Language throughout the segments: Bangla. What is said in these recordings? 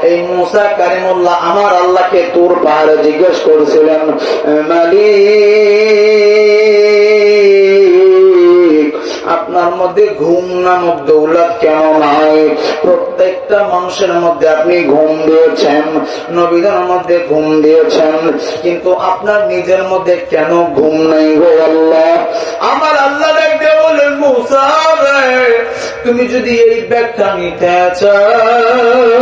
এই মুসা কারিমুল্লাহ আমার আল্লাহকে তুর পাহাড়ে জিজ্ঞেস করেছিলেন, মালিক আপনার মধ্যে ঘুম নামক দৌলত কেন নাই? প্রত্যেকটা মানুষের মধ্যে আপনি ঘুম দিয়েছেন, নবীদের মধ্যে ঘুম দিয়েছেন, কিন্তু আপনার নিজের মধ্যে কেন ঘুম নাই গো আল্লাহ? আমার আল্লাহ দেখতে বলেন, মুসা তুমি যদি এই ব্যাখ্যা নিতে চাও,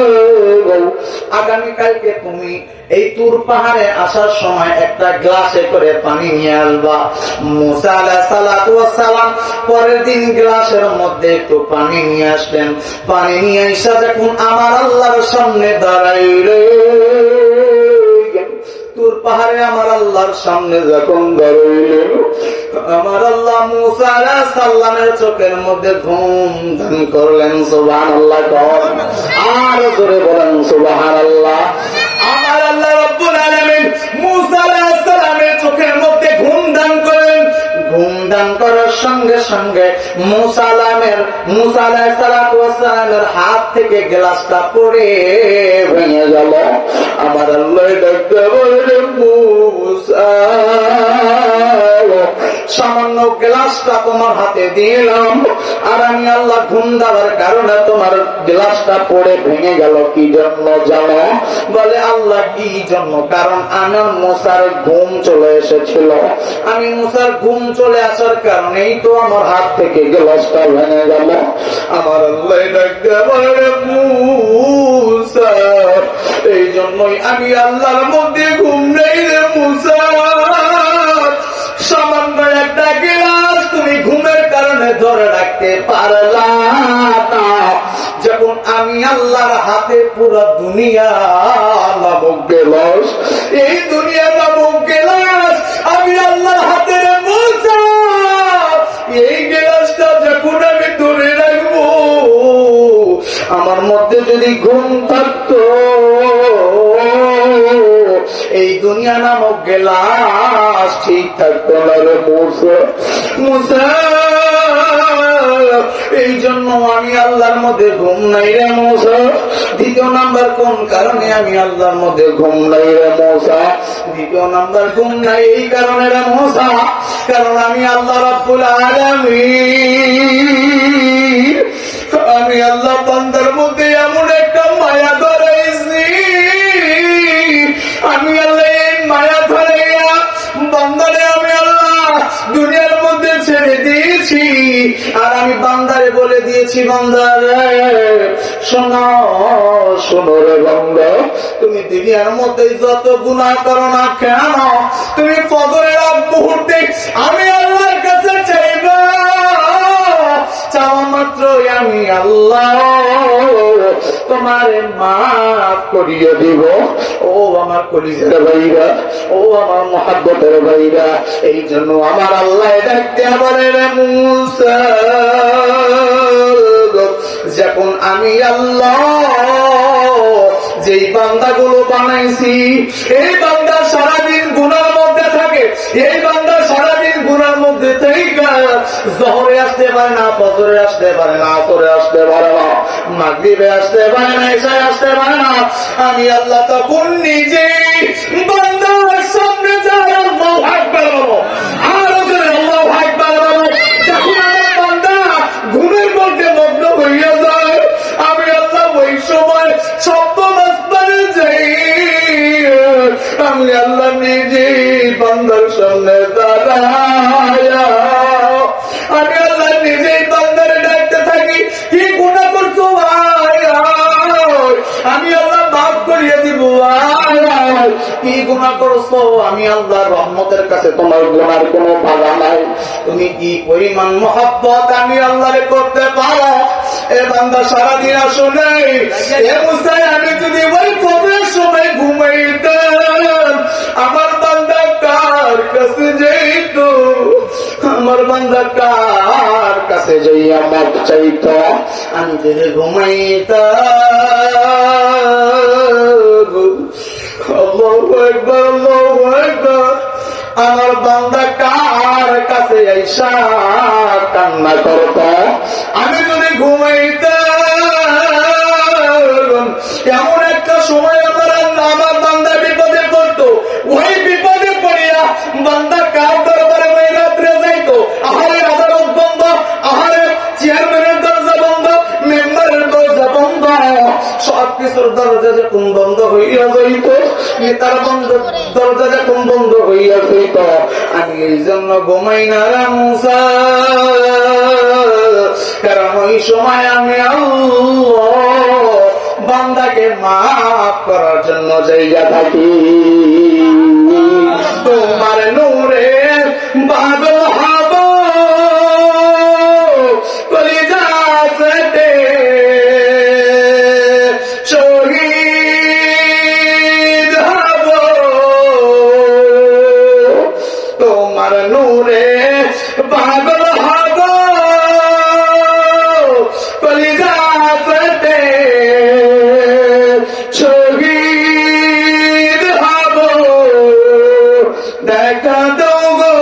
আগামীকালকে তুমি এই তুর পাহাড়ে আসার সময় একটা গ্লাসে করে পানি নিয়ে আসবা। মুসা আলাইহিস সালাতু ওয়াস সালাম পরের দিন গ্লাসের মধ্যে একটু পানি নিয়ে আসলেন। পানি নিয়ে এসে যখন আমার আল্লাহর সামনে দাঁড়াইলেন, তুর পাহাড়ে আমার আল্লাহর সামনে যখন দাঁড়াইলেন, আমার আল্লাহ মুসা আলাইহিস সালামের চোখের মধ্যে ঘুম দান করলেন। সুবহানাল্লাহ, আর জোরে বলেন সুবহানাল্লাহ। আমার আল্লাহ রাব্বুল আলামিন মুসা আলাইহিস সালামের চোখের মধ্যে ঘুম দান করেন। ঘুম দান করার সঙ্গে সঙ্গে মুসা আলাইহিস সালামের হাত থেকে গ্লাসটা পড়ে ভেঙে গেল। আমার আল্লাহ ডাকতে বললেন, মুসা সামান্য গ্লাসটা তোমার হাতে দিলাম, আর আমি আল্লাহ ঘুম দেওয়ার কারণে তোমার গ্লাসটা পড়ে ভেঙে গেল। কি জন্য জানো? বলে আল্লাহ কি জন্য? কারণ আমার মুসার ঘুম চলে এসেছিল, আমি মুসার ঘুম চলে আসার কারণেই তো আমার হাত থেকে গ্লাসটা ভেঙে গেল। আমার আল্লাহ ডাকতে বলে, মুসা এই জন্যই আমি আল্লাহর মধ্যে ঘুম নেই রে মুসা। সামান্য একটা গ্লাস তুমি ঘুমের কারণে ধরে রাখতে পারলা না, যখন আমি আল্লাহর হাতে পুরো দুনিয়া নামক গ্লাস, এই দুনিয়া নামক গ্লাস আমি আল্লাহর হাতে মুসা, এই গ্লাসটা যখন আমি ধরে রাখবো, আমার মধ্যে যদি ঘুম থাকতো, এই দুনিয়া নামক গ্লাস ঠিক থাকতো না রে মুসা। এই জন্য আমি আল্লাহর মধ্যে ঘুম নাই রে মুসা। দ্বিতীয় নাম্বার কোন কারণে আমি আল্লাহর মধ্যে ঘুম নাই রে মুসা? দ্বিতীয় নাম্বার ঘুম নাই এই কারণে রে মুসা, কারণ আমি আল্লাহ রাব্বুল আলামিন, আমি আল্লাহ বান্দার মধ্যে এমন একটা মায়া ধরাইছি, আমি আল্লাহ এই মায়া ধরাইয়া বান্দারে আমি আল্লাহ দুনিয়ার মধ্যে ছেড়ে দিয়েছি। আর আমি বান্দারে বলে দিয়েছি, বান্দারে শোনো শোনো রে বান্দা, তুমি দুনিয়ার মধ্যে যত গুনাহ করো না কেন, তুমি ফজরের আগ মুহূর্তে আমি আল্লাহর কাছে চাইবা, চাওয়া মাত্রই আমি আল্লাহ তোমারে মাফ করিয়ে দিব। ও আমার কলিজার ভাইরা, ও আমার মহাব্বতের ভাইরা, এই জন্য আমার আল্লাহ ডাকতে বলে রে মুসা, যখন আমি আল্লাহ যেই বান্দাগুলো বানাইছি, এই বান্দা সারাদিন গুনার মধ্যে থাকে, এই বান্দা সারাদিন গুনার মধ্যে থেকে জহরে আসতে পারে না, ফজরে আসতে পারে না, আসরে আসতে পারে না, মাগরিবে আসতে পারে না, ইশায় আসতে পারে না, আমি আল্লাহ তখন নিজে বান্দার সামনে যাই আল্লাহু আকবার বলো, আরো জোরে আল্লাহু আকবার বলো। যখন আমার বান্দা ঘুমের মধ্যে মগ্ন হইয়া যায়, আমি আল্লাহ ওই সময় সপ্তম আসমানে যাই, আমি আল্লাহ নিজে বান্দার সামনে দাঁড়ায়া আমি আল্লাহ নিজেই বান্দারে ডাকতে থাকি, কি গুনাহ করছো আমি আল্লাহ মাফ করিয়ে দিব, কি গুনাহ করছো, আমি আল্লাহর রহমতের কাছে তোমার গুনার কোনো বাধা নাই, তুমি কি পরিমাণ মহব্বত আমি আল্লাহরে করতে পারো। এ বান্দা সারাদিন আসলে এ মুসাই, আমি যদি ওই কবরের সময় ঘুমাইতাম, আমার বান্দা কার কাছে যাইত, আমার বান্দা কার কাছে যাইয়া মাপ চাইত, আমি যদি ঘুমাইতাম, আল্লাহু আকবার আল্লাহু আকবার, আমার বান্দা কার কাছে আইসা কান্না করত, আমি যদি ঘুমাইতাম, এমন একটা সময় আমার বান্দা বিপদে পড়তো, ওই বিপদে পড়িয়া বান্দা কার দরবারে ওই রাত্রে যাইতো, আহারে আদালত বন্ধ, আহারে চেয়ারম্যানের দরজা বন্ধ, মেম্বারের দরজা বন্ধ, সবকিছুর দরজা যখন বন্ধ হইয়া যাইত, তার দরজা যখন বন্ধ হইয়া যাইত, আমি এই জন্য ঘুমাই না রামসা, কারণ ওই সময় আমি আল্লাহ বান্দাকে মাফ করার জন্য জায়গা থাকি। তোমার নূরে পাগল হব, কলিজা ফেটে শহীদ হব, তোমার নূরে পাগল হব, কলিজা ফেটে শহীদ হব, দেখা দাও গো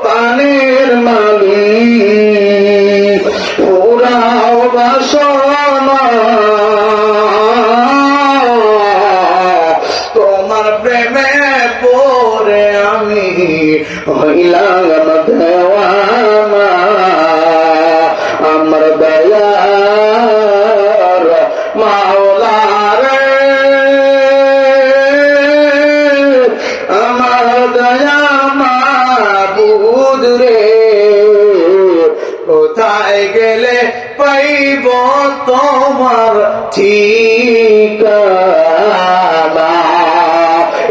পানের মালিক, পুরাও বাসনা, তোমার প্রেমে পড়ে আমি হইলাম দেওয়ানা, আমার দয়ার মাওলা রে, আমার দয়া মাবুদ রে, কোথায় গেলে পাইব তোমার ঠিকানা?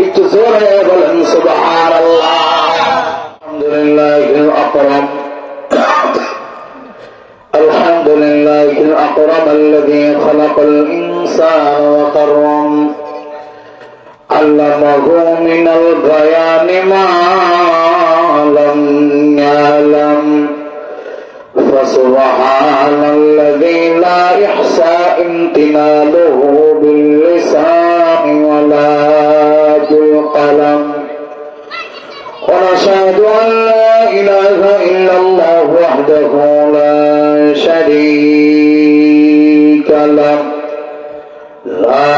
একটু জোরে বলেন সুবহানাল্লাহ। আলহামদুলিল্লাহিল আকরাম, আলহামদুলিল্লাহিল আকরাম আল্লাযী খালাকাল ইনসানা ওয়া কাররাম, আল্লামাহু মিনাল বায়ানি মা লাম ইয়ালাম, فسبحان الذي لا يحصى امتنانه باللسان ولا بالقلم، ونشهد أن لا إله إلا الله وحده لا شريك له، لا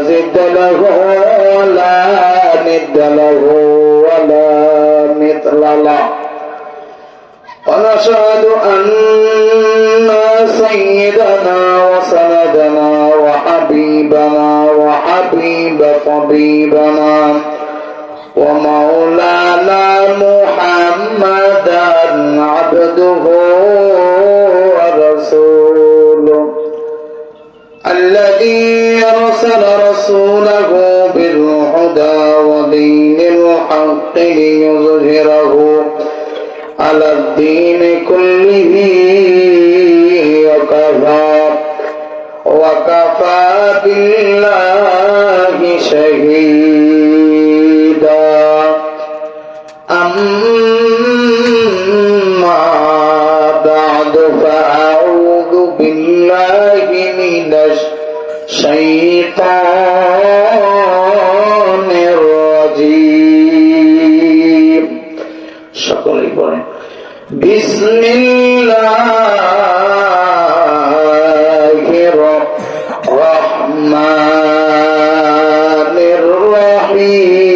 ضد له ولا ند له ولا مثل له، ونشهد أن سيدنا وسندنا وحبيبنا وحبيب طبيبنا ومولانا محمدا عبده ورسوله، الذي أرسل رسوله بالهدى ودين الحق ليظهره على الدين كله، وكفى بالله شهيدا. أما بعد فأعوذ بالله من الشيطان الرجيم. সকলেই বলেন বিসমিল্লাহির রহমানির রহিম।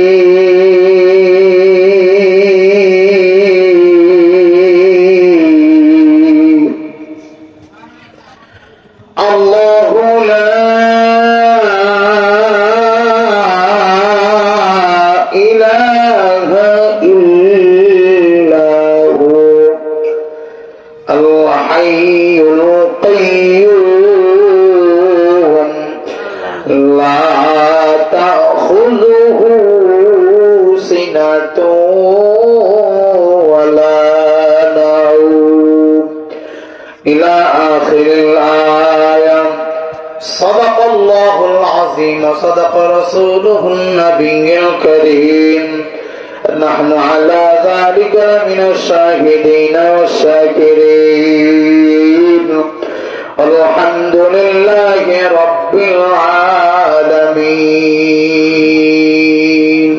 আল্লাহু লা ইলাহা ইল্লাহু الحي القيوم لا تأخذه سنة ولا نوم إلى آخر الآية. صدق الله العظيم وصدق رسوله النبي الكريم. نحن على ذلك من الشاهدين والشاكرين. الحمد لله رب العالمين.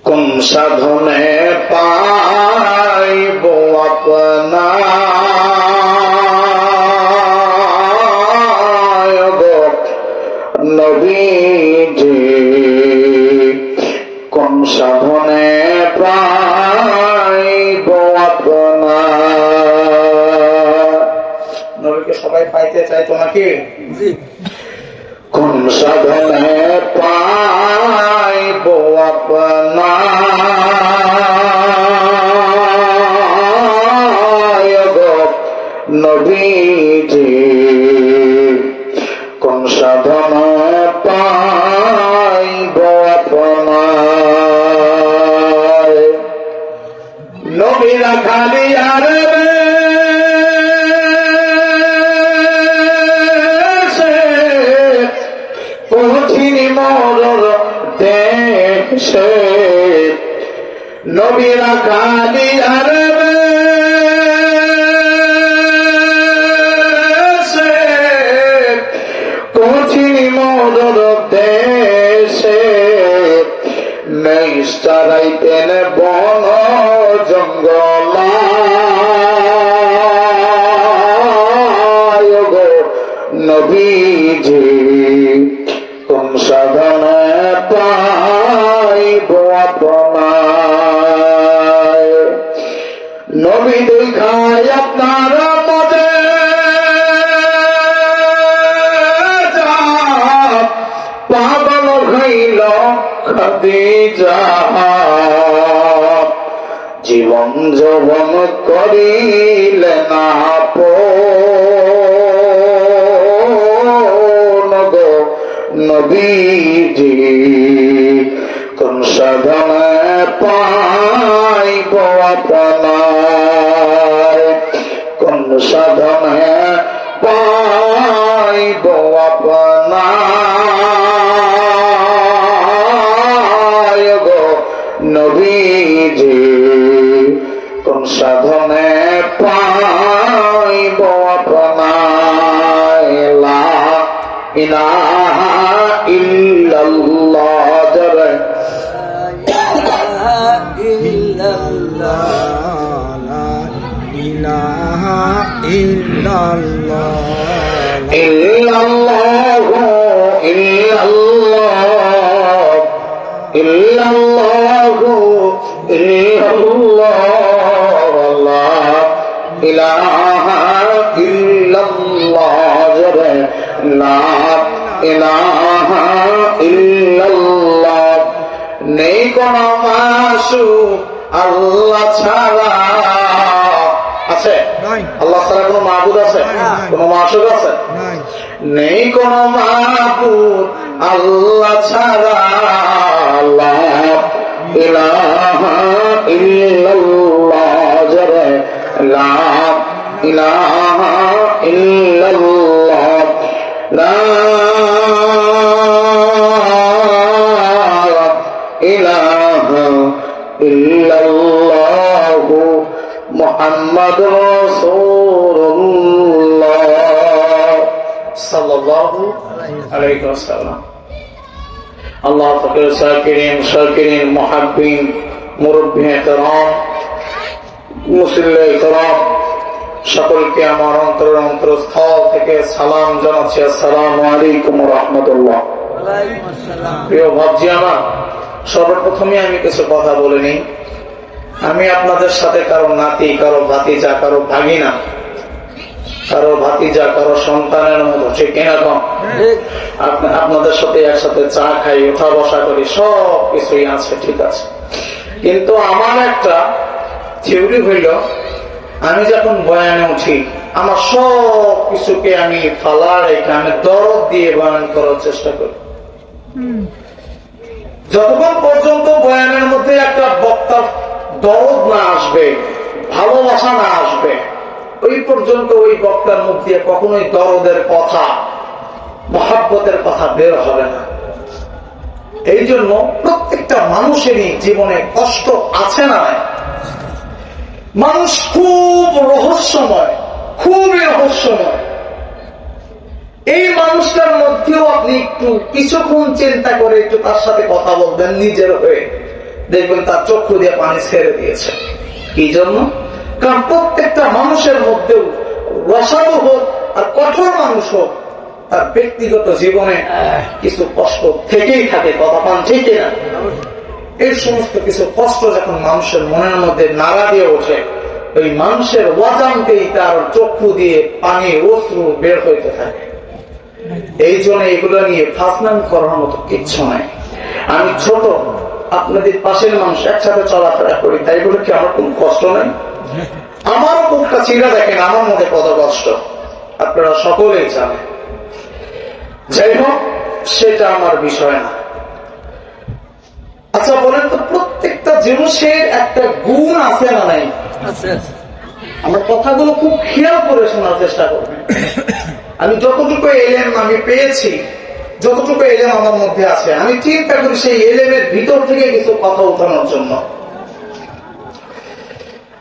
কোন সাধনে পাইব আপনার নবীজি কোন সাধনে পাইব আপনার। নবীকে সবাই পাইতে চাইতো নাকি? কোন সাধনে পাইব আপনার নবীজি কোন সাধনে পাইব আপনার। নবীরা খালি আর কঠিন মরর দেশে নবীরা খালি আর কঠিন মরর দেশে নিষ্টারাইতেন বন জঙ্গল নবীজি কোন সাধনে পাইব আপনার। নবী দেখায় আপনার মজে পাগল হইল খাদিজা জীবন যৌবন করিলেন আপন গো নবীজি কোন সাধনে পাইব আপনার। কোন সাধনে পাইব আপনার গো নবীজি কোন সাধনে পাইব আপনার। লা ইলাহা ইল্লাল্লাহ জরে ইল্লাল্লাহু ইল্লাল্লাহ ইল্লাল্লাহু ইল্লাল্লাহ লা ইলাহা ইল্লাল্লাহ জরে লা ইলাহা ইল্লাল্লাহ। নেই কোন মাসুক আল্লাহ ছাড়া। আছে? আল্লাহ ছাড়া কোন মাবুদ আছে? কোন মাসুক আছে? নেই কোন মাবুদ আল্লাহ ছাড়া। লা ইলাহা ইল্লাল্লাহ জরে লা ইলাহা ইল্লাল্লাহ লা ইলাহা ইল্লাল্লাহ মুহাম্মাদুর রাসূলুল্লাহ সাল্লাল্লাহু আলাইহি ওয়াসাল্লাম। আল্লাহ ফকির শাকিরিন শাকিরিন মুহাব্বিন মুরব্বি ইহতারাম মুসল্লি ইহতারাম সকলকে আমার অন্তরের অন্তরস্থল থেকে সালাম জানাচ্ছি। আসসালামু আলাইকুম ওয়া রাহমাতুল্লাহ। প্রিয় ভাবজি আমার, সর্বপ্রথমে আমি কিছু কথা বলে নিই। আমি আপনাদের সাথে কারো নাতি, কারো ভাতিজা, কারো ভাগিনা, কারো ভাতিজা, কারো সন্তানের মতো, ঠিক কিনা কম? আপনাদের সাথে একসাথে চা খাই, ওঠা বসা করি, সব কিছুই আছে, ঠিক আছে। কিন্তু আমার একটা থিওরি হইল, আমি যখন বয়ানে উঠি আমার সব কিছুকে আমি ফালা রেখে আমি দরদ দিয়ে বয়ান করার চেষ্টা করি। যতক্ষণ পর্যন্ত বয়ানের মধ্যে একটা বক্তার দরদ না আসবে, ভালোবাসা না আসবে, ওই পর্যন্ত ওই বক্তার মুখ দিয়ে কখনোই দরদের কথা, মহাব্বতের কথা বের হবে না। এই জন্য প্রত্যেকটা মানুষেরই জীবনে কষ্ট আছে না? মানুষ খুব রহস্যময়, খুবই রহস্যময়। এই মানুষটার মধ্যেও আপনি একটু কিছুক্ষণ চিন্তা করে একটু তার সাথে কথা বলবেন নিজের হয়ে, দেখবেন তার চক্ষু দিয়ে পানি ছেড়ে দিয়েছে। কি জন্য? কারণ প্রত্যেকটা মানুষের মধ্যেও রসালো হোক আর কঠোর মানুষ হোক, তার ব্যক্তিগত জীবনে কিছু কষ্ট থেকেই থাকে, কথা পান ঠিক না? এই সমস্ত কিছু কষ্ট যখন মানুষের মনের মধ্যে নাড়া দিয়ে ওঠে, ওই মানুষের অজান্তেই তার চক্ষু দিয়ে পানি অশ্রু বের হইতে থাকে। এই জন্য এগুলো নিয়ে ফাজলাম করার মতো কিচ্ছু নাই। আমি ছোট, আপনাদের পাশের মানুষ, একসাথে চলাফেরা করি, তাই বলে কি আমার কোন কষ্ট নাই? আমারও বুকটা চিরা দেখেন, আমার মধ্যে কত কষ্ট আপনারা সকলেই জানেন। যাই হোক, সেটা আমার বিষয় না। আচ্ছা বলেন তো, প্রত্যেকটা জিনিসের একটা গুণ আছে না নাই? আমার কথাগুলো খুব খেয়াল করে শোনার চেষ্টা করবেন। আমি যতটুকু এলেম আমি পেয়েছি, যতটুকু এলেম আমার মধ্যে আছে, আমি চিন্তা করি সেই এলেমের ভিতর থেকে কিছু কথা উঠানোর জন্য।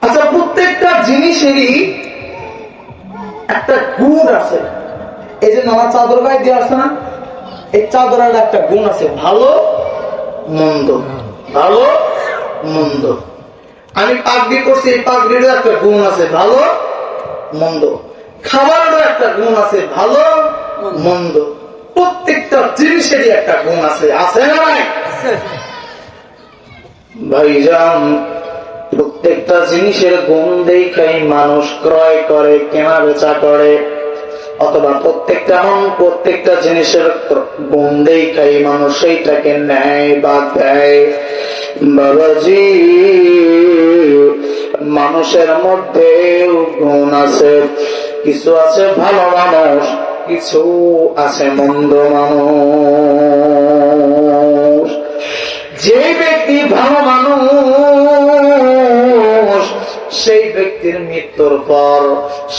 আচ্ছা, প্রত্যেকটা জিনিসেরই একটা গুণ আছে। এই যে নানা চাদর গায়ে দিয়ে আসছে না, এই চাদরের একটা গুণ আছে, ভালো মন্দ, ভালো মন্দ। আমি পাগড়ি করছি, এই পাগড়িরও একটা গুণ আছে, ভালো মন্দ। খাবারেরও একটা গুণ আছে, ভালো মন্দ। প্রত্যেকটা জিনিসেরই একটা গুণ আছে, আছে না ভাই? ভাইজান, প্রত্যেকটা জিনিসের গুণ দেখাই মানুষ ক্রয় করে, কেনা বেচা করে, অথবা প্রত্যেকটা জিনিসের গুণ দেখাই মানুষ সেইটাকে নেয় বা দেয়। বাবাজি, মানুষের মধ্যে গুণ আছে, কিছু আছে ভালো মানুষ, কিছু আছে মন্দ মানুষ। যে ব্যক্তি ভালো মানুষ, সেই ব্যক্তির মৃত্যুর পর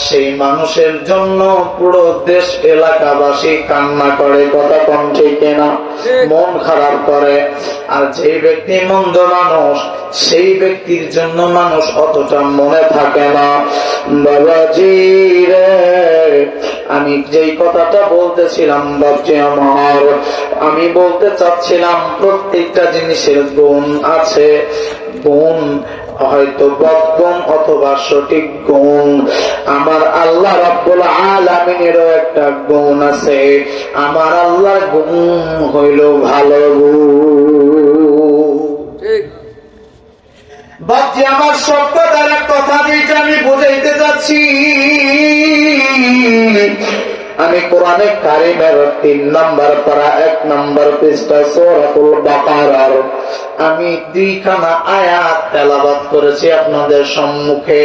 সেই মানুষের জন্য পুরো দেশ এলাকাবাসী কান্না করে, কথা কম ঠিক না? মন খারাপ করে। আর যে ব্যক্তি মন্দ মানুষ, সেই ব্যক্তির জন্য মানুষ অতটা মনে থাকে না। বাবাজি রে, আমি যেই কথাটা বলতেছিলাম বাবজি আমার, আমি বলতে চাচ্ছিলাম প্রত্যেকটা জিনিসের গুণ আছে। গুণ হয়তো বদগুণ অথবা সঠিক গুণ। আমার আল্লাহ রাব্বুল আলামিনেরও একটা গুণ আছে। আমার আল্লাহর গুণ হইল ভালো গুণ। বাপজি আমার সত্য দ্বারা কথা যেটা আমি বুঝাইতে চাচ্ছি, আমি কোরআনে কারিমের 3 নম্বর পারা 1 নম্বর পৃষ্ঠা সূরাতুল বাকারার আমি 2খানা আয়াত তেলাওয়াত করেছি আপনাদের সম্মুখে।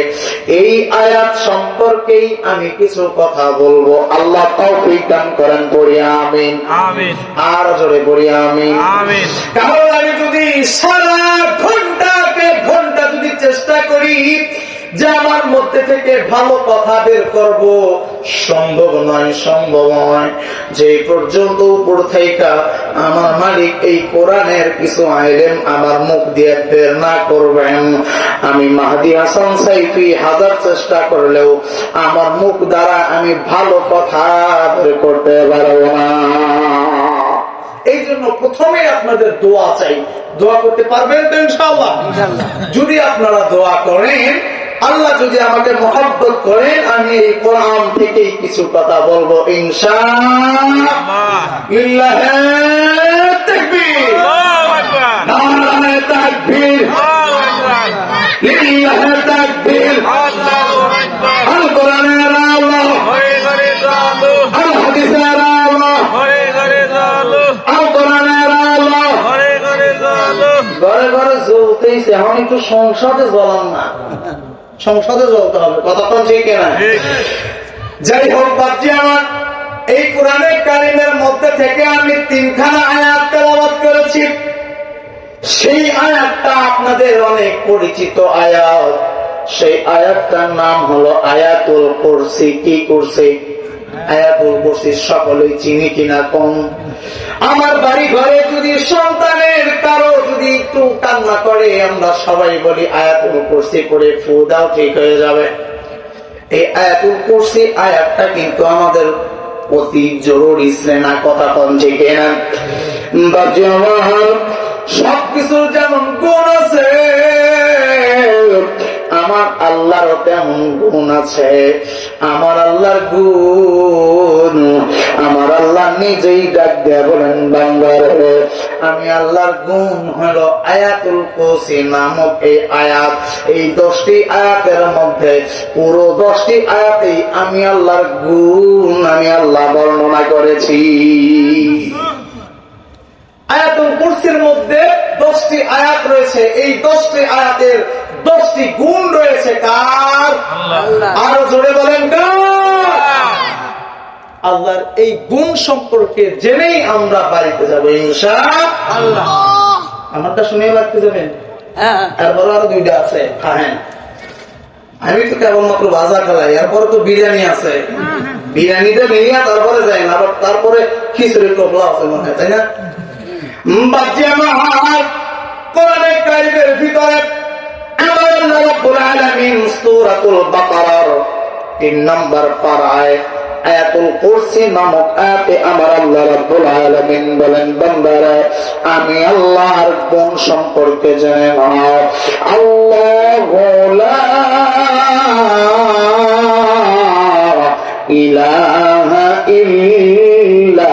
এই আয়াত সম্পর্কেই আমি কিছু কথা বলবো। আল্লাহ তৌফিক দান করেন, পড়ি আমিন। আমিন। আর জোরে পড়ি আমিন। আমিন। কারণ আমি যদি সারা ঘন্টা যদি চেষ্টা করি যে আমার মধ্যে থেকে ভালো কথা বের করব, সম্ভব নয়। যে পর্যন্ত উপর থেকে আমার মালিক এই কোরআনের কিছু আইলেম আমার মুখ দিয়ে বের না করবেন, আমি মাহদি হাসান সাইফি হাজার চেষ্টা করলেও আমার মুখ দ্বারা আমি ভালো কথা বের করতে পারবো না। এই জন্য প্রথমে আপনাদের দোয়া চাই। দোয়া করতে পারবেন তো ইনশাআল্লাহ? যদি আপনারা দোয়া করেন, আল্লাহ যদি আমাকে মহব্বত করেন, আমি এই কোরআন থেকে কিছু কথা বলবো ইনশাআল্লাহ। লিল্লাহি তাকবীর, নারে তাকবীর, লিল্লাহি তাকবীর, আল্লাহু আকবার। আল কোরআনের আলো হয়ে করে জালো, আল হাদিসের আলো হয়ে করে জালো, আল কোরআনের আলো হয়ে করে জালো। ঘরে ঘরে জ্বলতেইছে, এখন একটু সংসদে জ্বলান না, সংসদে জ্বলতে হবে, কথা তো ঠিক না? যাই হোক বাপজি আমার, এই কোরআনে কারিমের মধ্যে থেকে আমি 3খানা আয়াত তেলাওয়াত করেছি। সেই আয়াতটা আপনাদের অনেক পরিচিত আয়াত। সেই আয়াতটার নাম হলো আয়াতুল কুরসি। কি কুরসি? আয়াতুল কুরসি সকলেই চিনি কিনা কম? আমার বাড়ি ঘরে যদি সন্তানের কারো যদি একটু কান্না করে, আমরা সবাই বলি আয়াতুল কুরসি করে ফু দাও, ঠিক হয়ে যাবে। এই আয়াতুল কুরসি আয়াতটা কিন্তু আমাদের অতি জরুরি শ্রেণা, কথা কম ঠিক না? বাজে আমার সবকিছুর যেমন গুণ আছে, আমার আল্লাহর তেমন গুণ আছে। আমার আল্লাহর গুণ, আমার আল্লাহ নিজেই ডাক দেয়া বলেন বান্দারে আমি আল্লাহর গুণ হলো আয়াতুল কুরসি নামক এই আয়াত। এই 10টি আয়াতের মধ্যে পুরো 10টি আয়াতেই আমি আল্লাহর গুণ আমি আল্লাহ বর্ণনা করেছি। আয়াতুল কুরসির মধ্যে 10টি আয়াত রয়েছে। এই 10টি আয়াতের 10টি গুণ রয়েছে কার? আরো জোরে বলেন কার? আল্লাহর এই গুণ সম্পর্কে জেনেই আমরা বাড়িতে যাবো ইনশাআল্লাহ। আমারটা শুনে লাগতে যাবেন, এরপরে আরো 2টা আছে খাহেন। আমি তো কেবলমাত্র ভাজা খালাই, এরপরে তো বিরিয়ানি আছে, বিরিয়ানিটা নিয়ে তারপরে যাই না, আবার তারপরে খিচুড়ির টোপলা আছে মনে হয়, তাই না? বাচ্চা আমার কোরআনে কারিমের ভিতরে আমার আল্লাহ রাব্বুল আলামিন সূরাতুল বাকারার 3 নম্বর পারায় আয়াতুল কুরসি নামক আয়াতে আমার আল্লাহ রাব্বুল আলামিন বলেন বান্দারা আমি আল্লাহর গুণ সম্পর্কে জেনে নাও। আল্লাহু লা ইলাহা ইল্লাহু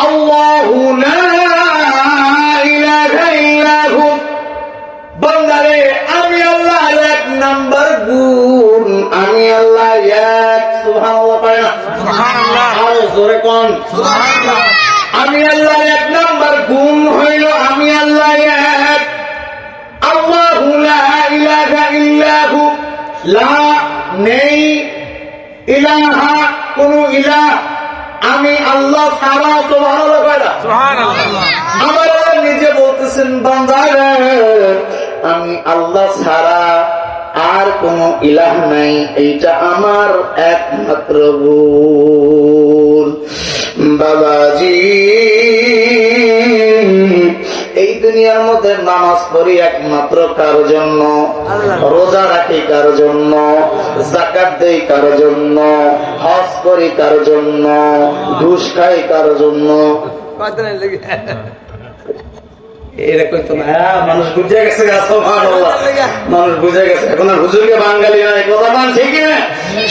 আল্লাহু লা ইলাহা ইল্লাহু। বান্দারে আমি আল্লাহর 1 নাম্বার গুণ আমি আল্লাহ এক। সুবহানাল্লাহ পায় না? সুবহানাল্লাহ। আরো জোরে কোন সুবহানাল্লাহ। আমি আল্লাহর 1 নাম্বার গুণ হইল আমি আল্লাহ এক। আল্লাহু লা ইলাহা ইল্লাহু, লা নেই, ইলাহা কোন ইলাহ, আমি আল্লাহ ছাড়া। সুবহানাল্লাহ পায় না? সুবহানাল্লাহ। আমার আল্লাহ নিজে বলতেছেন বান্দারে আমি আল্লাহ ছাড়া আর কোন ইলাহ নাই, এইটা আমার একমাত্র গুণ। বাবাজি এই দুনিয়ার মধ্যে নামাজ পড়ি একমাত্র কার জন্য? রোজা রাখি কার জন্য? যাকাত দেই কার জন্য? হজ করি কার জন্য? ঘুষ খাই কার জন্য? এরকম তো না, মানুষ বুঝে গেছে, মানুষ বুঝে গেছে। এখন আর হুজুরকে বাঙালি না, কথা মান ঠিকই না,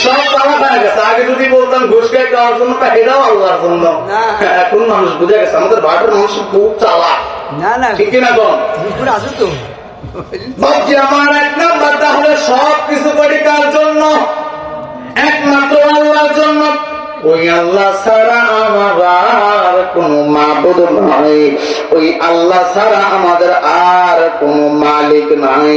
সব তালা পাওয়া গেছে। আগে যদি বলতাম ঘুষ খাই খাওয়ার জন্য, এটাও আল্লাহর জন্য। এখন মানুষ বুঝে গেছে, আমাদের ভারতের মানুষ খুব চালাক, ঠিক না? কোন আছে তো ভাবছি আমার 1 নাম্বার তাহলে সব কিছু করি কার জন্য? একমাত্র আল্লাহর জন্য। ওই আল্লাহ ছাড়া আমার আর কোন মাবুদ নাই, ওই আল্লাহ ছাড়া আমাদের আর কোন মালিক নাই।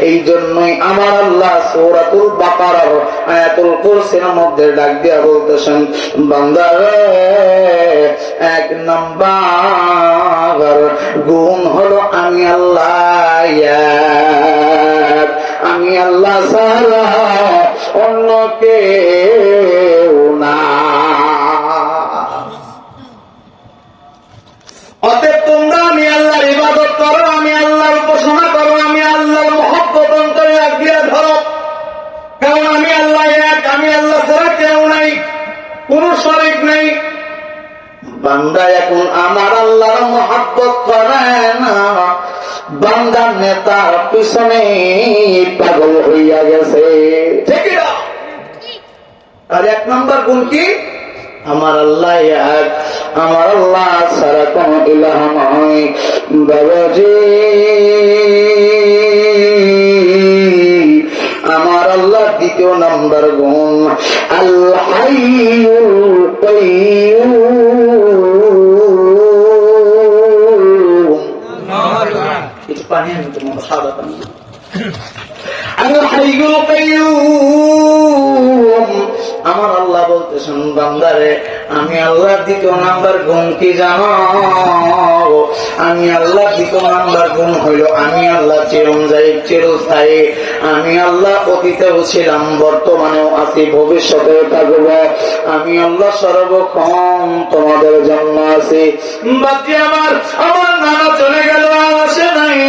এই জন্যই আমার আল্লাহ সূরাতুল বাকারার আয়াতুল কুরসির মধ্যে ডাক দিয়া বলতেছেন বান্দারে 1 নাম্বার গুণ হলো আমি আল্লাহ এক। আমি আল্লাহ ছাড়া অন্য কেউ না। অতএব তোমরা আমি আল্লাহর ইবাদত করো, আমি আল্লাহর উপাসনা করো, আমি আল্লাহর মহব্বত অন্তরে আগিয়ে ধরো। কারণ আমি আল্লাহ এক, আমি আল্লাহ ছাড়া কেউ নাই, কোন শরীক নাই। বান্দা এখন আমার আল্লাহর মহব্বত করে না, বান্দার নেতার পিছনে পাগল হইয়া গেছে, ঠিক না? আর 1 নাম্বার গুণ কি? আমার আল্লাহ এক, আমার আল্লাহ ছাড়া কোন ইলাহ নাই। বাবাজি আমার আল্লাহ 2য় নাম্বার গুণ আল হাইয়ুল কাইয়্যুম। কিছু পানি আমি তোমার সাদা পানি। আল হাইয়ুল কাইয়্যুম। আমার আল্লাহ বলতেছেন বান্দারে আমি আল্লাহ 2য় নাম্বার গুণ কি জানো? আমি আল্লাহ 2য় নাম্বার গুণ হইল আমি আল্লাহ চিরস্থায়ী। আমি আল্লাহ অতীতেও ছিলাম, বর্তমানেও আছি, ভবিষ্যতেও থাকব। আমি আল্লাহ সর্বক্ষণ তোমাদের জন্য আছি। বাকি আমার নানা চলে গেল আর আসে নাই,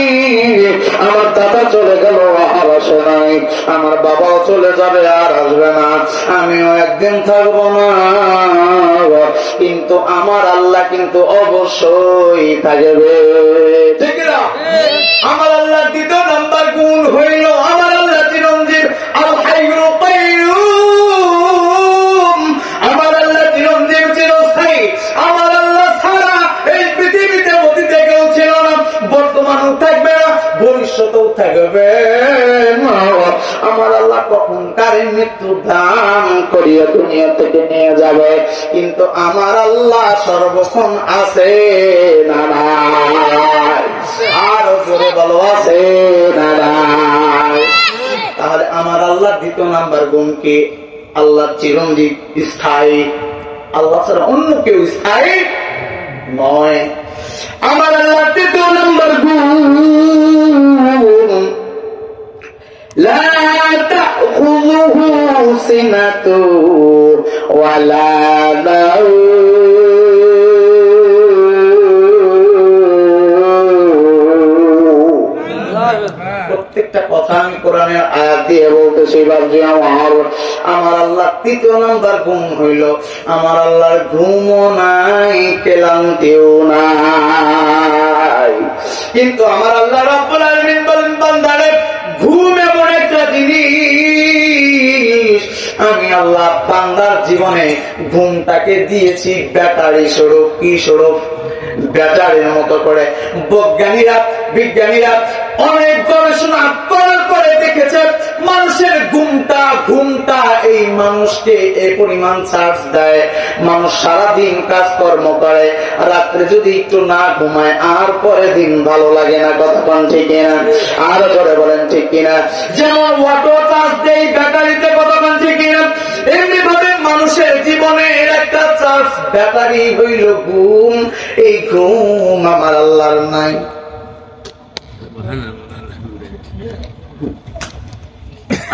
আমার দাদা চলে গেল আর আসে নাই, আমার বাবাও চলে যাবে আর আসবে না, আমিও একদিন থাকবো না, কিন্তু আমার আল্লাহ কিন্তু অবশ্যই থাকবে, ঠিক না? আমার আল্লাহ 2য় নাম্বার গুণ হইল আমার আল্লাহ চিরঞ্জীব, আল হাইয়ুল কাইয়্যুম। আল্লাহ কখন কারে মৃত্যু দান করিয়া দুনিয়া থেকে নিয়ে যাবে, কিন্তু আমার আল্লাহ সর্বক্ষণ আছে না নাই? আরো জোরে বলো, আছে না নাই? তাহলে আমার আল্লাহ দ্বিতীয় নাম্বার গুণ কি? আল্লাহ চিরঞ্জীব, স্থায়ী। আল্লাহ ছাড়া অন্য কেউ স্থায়ী নয়। আমার আল্লাহ তৃতীয় নাম্বার গুণ, লা তাখুযুহু সিনাতু ওয়ালা প্রত্যেকটা কথা আমি কোরআনের আয়াত দিয়ে বলতেছি বাবজি। আমার আল্লাহ তৃতীয় নাম্বার গুণ হইল, আমার আল্লাহর ঘুমও নাই, ক্লান্তিও নাই। কিন্তু আমার আল্লাহ রাব্বুল আলামিন বলেন, বান্দারে ঘুম এমন একটা জিনিস, আমি আল্লাহ বান্দার জীবনে ঘুমটাকে দিয়েছি ব্যাটারি স্বরূপ। কি স্বরূপ? ব্যাটারির মতো করে। বিজ্ঞানীরা অনেক গবেষণা করার পরে দেখেছে মানুষের ঘুমটা এই মানুষকে এই পরিমাণ চার্জ দেয়, মানুষ সারাদিন কাজকর্ম করে, রাত্রে যদি একটু না ঘুমায় আর পরে দিন ভালো লাগে না। কথা কোন ঠিক কিনা? আরো করে বলেন ঠিক কিনা? যেমন অটো চার্জ দেয় ব্যাটারিতে, কথা কোন ঠিক কিনা? এমনি ভাবে মানুষের জীবনের একটা চার্জ ব্যাটারি হইল ঘুম। এই ঘুম আমার আল্লাহর নাই।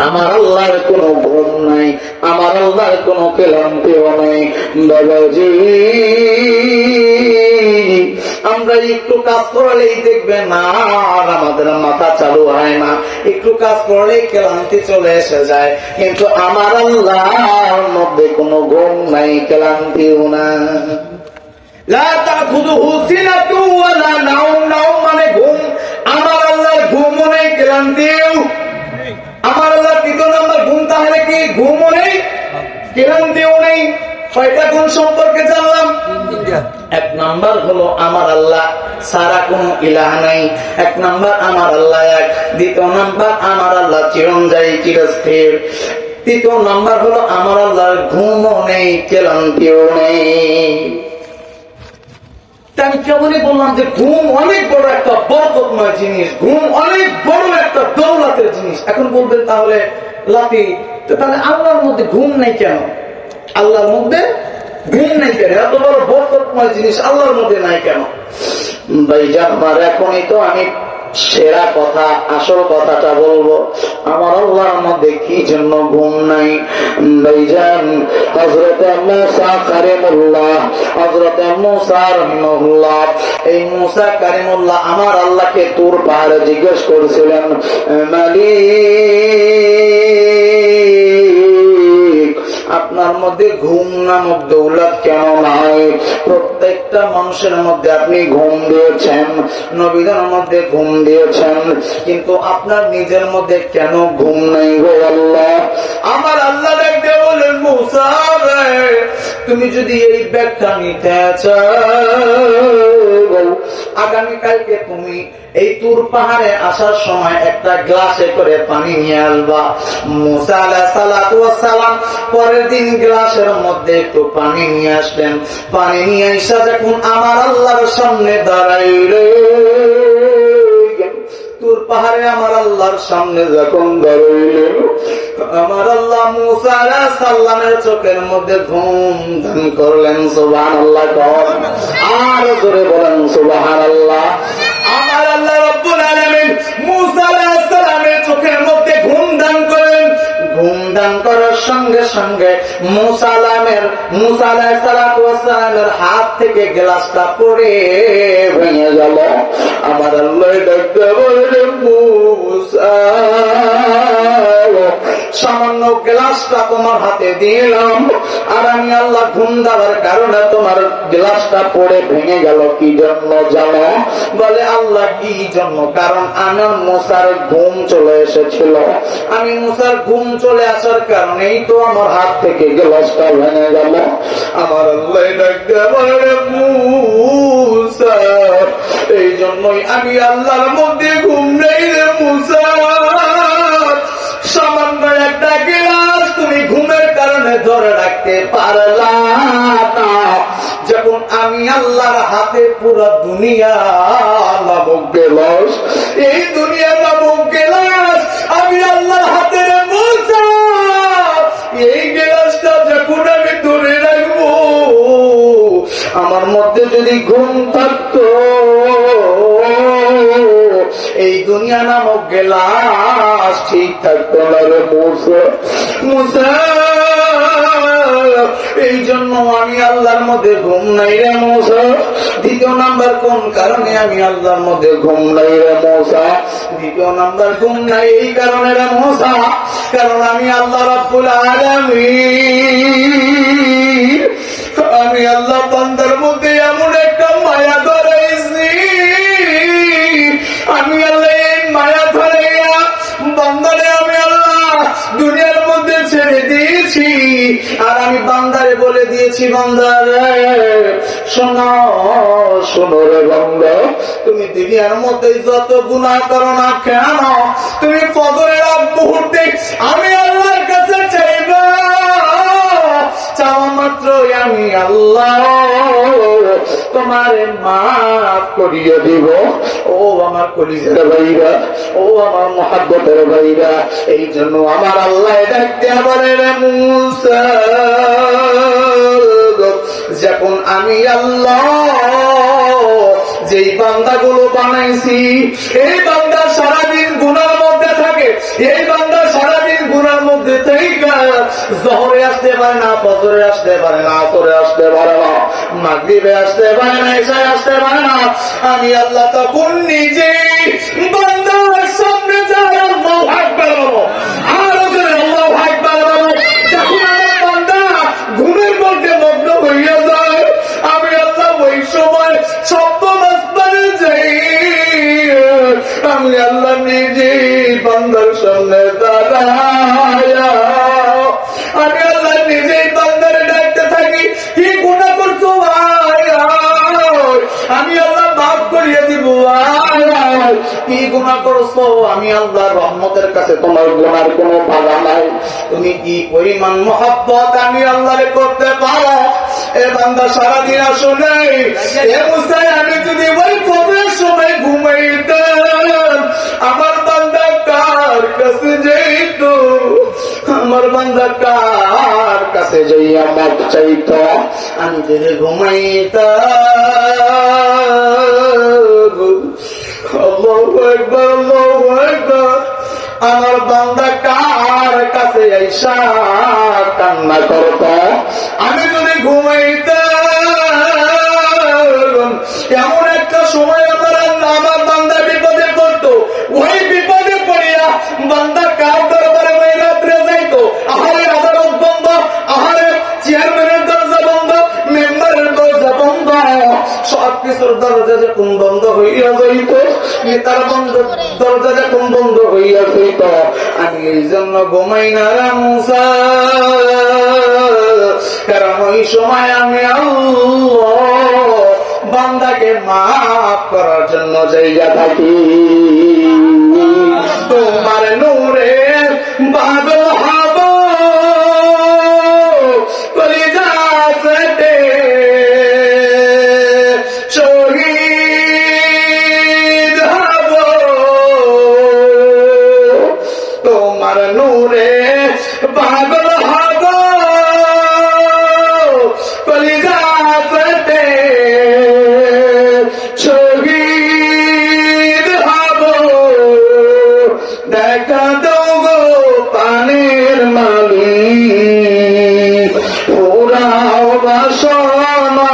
আমার আল্লাহর কোন ঘুম নাই, আমার আল্লাহর কোন ক্লান্তিও নাই। বাবাজি, আমরা একটু কাজ করলেই দেখবেন না আর আমাদের মাথা চালু হয় না, একটু কাজ করলেই ক্লান্তি চলে এসে যায়। কিন্তু আমার আল্লাহর মধ্যে কোনো ঘুম নাই, ক্লান্তিও না। লা তাখুযুহু সিনাতু ওয়ালা নাওম। নাওম মানে ঘুম। আমার আল্লাহর ঘুমও নেই, ক্লান্তিও। আমার আল্লাহ তৃতীয় নাম্বার গুণ তাহলে কি? ঘুমও নেই, ক্লান্তিও নেই। কয়টা গুণ সম্পর্কে জানলাম? এক নাম্বার হলো আমার আল্লাহ সারা কোন ইলাহ নাই। এক নাম্বার আমার আল্লাহ এক। দ্বিতীয় নাম্বার আমার আল্লাহ চিরঞ্জীব, চিরস্থির। তৃতীয় নাম্বার হলো আমার আল্লাহর ঘুমও নেই, ক্লান্তিও নেই। আমি কেমনই বললাম যে ঘুম অনেক বড় একটা বরকতময় জিনিস, ঘুম অনেক বড় একটা দৌলতের জিনিস। এখন বলবেন তাহলে লাতি, তাহলে আল্লাহর মধ্যে ঘুম নাই কেন? আল্লাহর মধ্যে ঘুম নাই কেন? এত বড় বরকতময় জিনিস আল্লাহর মধ্যে নাই কেন? ভাইজান, আমার এখনই তো আমি সেরা কথা, আসল কথাটা বলবো। আমার আল্লাহর মধ্যে কি জন্য ঘুম নাই? ভাইজান, হযরত মুসা কারিমুল্লাহ, হযরত মুসা রাহিমাহুল্লাহ, এই মুসা কারিমুল্লাহ আমার আল্লাহকে তুর পাহাড়ে জিজ্ঞেস করেছিলেন, মালিক, আপনার মধ্যে ঘুম নামক দৌলত কেন নাই? প্রত্যেকটা মানুষের মধ্যে আপনি ঘুম দিয়েছেন, নবীদের মধ্যে ঘুম দিয়েছেন, কিন্তু আপনার নিজের মধ্যে কেন ঘুম নাই গো আল্লাহ? আমার আল্লাহ দেখতে বলেন, মুসা রে, তুমি যদি এই ব্যাখ্যা নিতে চাও, আগামীকালকে তুমি এই তুর পাহাড়ে আসার সময় একটা গ্লাসে করে পানি নিয়ে আসবা। মুসা আলাইহিস সালাতু ওয়াস সালাম পরের দিন গ্লাসের মধ্যে একটু পানি নিয়ে আসলেন। পানি নিয়ে এসে যখন আমার আল্লাহর সামনে দাঁড়াইলেন, তুর পাহাড়ে আমার আল্লাহর সামনে যখন দাঁড়াইলেন, আমার আল্লাহ মুসা আলাইহিস সালামের চোখের মধ্যে ঘুম দান করলেন। সুবহানাল্লাহ। আর জোরে বলেন সুবহানাল্লাহ। আমার আল্লাহ রাব্বুল আলামিন মুসা আলাইহিস সালামের চোখের মধ্যে ঘুম দান করেন। ঘুম দান করার সঙ্গে সঙ্গে মুসা আলাইহিস সালামের হাত থেকে গ্লাসটা পড়ে ভেঙে গেল। আমার আল্লাহ ডাকতে বললেন, মুসা, সামান্য গ্লাসটা তোমার হাতে দিলাম, আর আমি আল্লাহ ঘুম দেওয়ার কারণে তোমার গ্লাসটা পড়ে ভেঙে গেল। কি জন্য জানো? বলে, আল্লাহ কি জন্য? কারণ আমার মুসার ঘুম চলে এসেছিল, আমি মুসার ঘুম চলে আসার কারণেই তো আমার হাত থেকে গ্লাসটা ভেঙে গেল। আমার আল্লাহ ডাকতে বলে, মুসা, এই জন্যই আমি আল্লাহর মধ্যে ঘুম নেই রে মুসা। সামান্য রাখতে পারলাম না। যখন আমি আল্লাহর হাতে পুরো দুনিয়া নামক গেলাস, এই দুনিয়া নামক গেলাস আমি আল্লাহর হাতে মুসা, এই গেলাসটা যখন আমি ধরে রাখবো, আমার মধ্যে যদি ঘুম থাকতো, এই দুনিয়া নামক গেলাস ঠিক থাকতো না রে মুসা। মুসা, এই জন্য আমি আল্লাহর মধ্যে ঘুম নাই রে মুসা। দ্বিতীয় নাম্বার কোন কারণে আমি আল্লাহর মধ্যে ঘুম নাই রে মুসা? দ্বিতীয় নাম্বার ঘুম নাই এই কারণে রে মুসা, কারণ আমি আল্লাহ রাব্বুল আলামিন, আমি আল্লাহ বান্দার মধ্যে এমন একটা মায়া ধরেছি, আমি আল্লাহ এই মায়া ধরাইয়া বান্দারে আমি আল্লাহ দুনিয়ার মধ্যে ছেড়ে দিয়েছি। আর আমি বান্দারে বলে দিয়েছি, বান্দারে শোনো শোনো রে বান্দা, তুমি দুনিয়ার মধ্যে যত গুনাহ করো না কেন, তুমি ফজরের আগ মুহূর্তে আমি আল্লাহর কাছে চাইবা, চাওয়া মাত্র আমি আল্লাহ তোমার মাফ করিয়ে দিব। ও আমার কলিজার ভাইরা, ও আমার মহাব্বতের ভাইরা, এই জন্য আমার আল্লাহ ডাকতে বলে রে মুসা, যখন আমি আল্লাহ যেই বান্দাগুলো বানাইছি, এই বান্দা সারাদিন গুনার মধ্যে থাকে, এই বান্দা সারাদিন গুনার মধ্যে থেকে জহরে আসতে পারে না, ফজরে আসতে পারে না, আসরে আসতে পারে না, মাগরিবে আসতে পারে না, ইশায় আসতে পারে না, আমি আল্লাহ তখন নিজেই বান্দার সামনে যাই আল্লাহু আকবার বলো, আরো জোরে আল্লাহু আকবার বলো। যখন আমার বান্দা ঘুমের মধ্যে মগ্ন হইয়া যায়, আমি আল্লাহ ওই সময় সপ্তম আসমানে যাই, আমি আল্লাহ নিজেই বান্দার সামনে দাঁড়ায়া আমি আল্লাহ নিজেই বান্দারে ডাকতে থাকি, কি গুনাহ করছো ভাই, আমি আল্লাহ মাফ করিয়ে দিব, কি গুনাহ করছো, আমি আল্লাহর রহমতের কাছে তোমার গুনার কোনো বাধা নাই, তুমি কি পরিমাণ মহব্বত আমি আল্লাহরে করতে পারো। এ বান্দা সারাদিন আসলে এ মুসাই, আমি যদি ওই কবরের সময় ঘুমাইতাম, আমার বান্দা কার কাছে যাইত, আমার বান্দা কার কাছে যাইয়া মাপ চাইত, আমি যদি ঘুমাইতাম, আল্লাহু আকবার আল্লাহু আকবার, আমার বান্দা কার কাছে আইসা কান্না করত, আমি যদি ঘুমাইতাম, এমন একটা সময় আমার বান্দা বিপদে পড়তো, ওই বিপদে পড়িয়া বান্দা কার দরবারে ওই রাত্রে যাইতো, আহারে আদালত বন্ধ, আহারে চেয়ারম্যানের দরজা বন্ধ, মেম্বারের দরজা বন্ধ, সবকিছুর দরজা যখন বন্ধ হইয়া যাইত, তার বন্ধ দরজা যখন বন্ধ হইয়া যাইত, আমি এই জন্য ঘুমাই না রে মুসা, কারণ ওই সময় আমি আল্লাহ বান্দাকে মাফ করার জন্য জায়গা থাকি। তোমার নূরে বাদল হব, কলিজা ফেটে শহীদ হব, তোমার নূরে পাগল হব, কলিজা ফেটে শহীদ হব, দেখা দাও গো পানির মালিক, পুরাও বাসনা,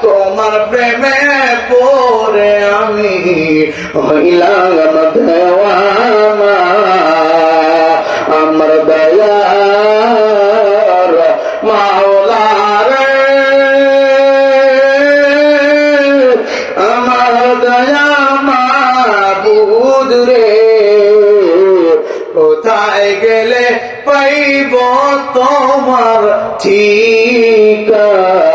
তোমার প্রেমে পড়ে আমি হইলাম দেওয়ানা, আমার দয়ার মাওলা রে, আমার দয়া মাবুদ রে, কোথায় গেলে পাইব তোমার ঠিকানা।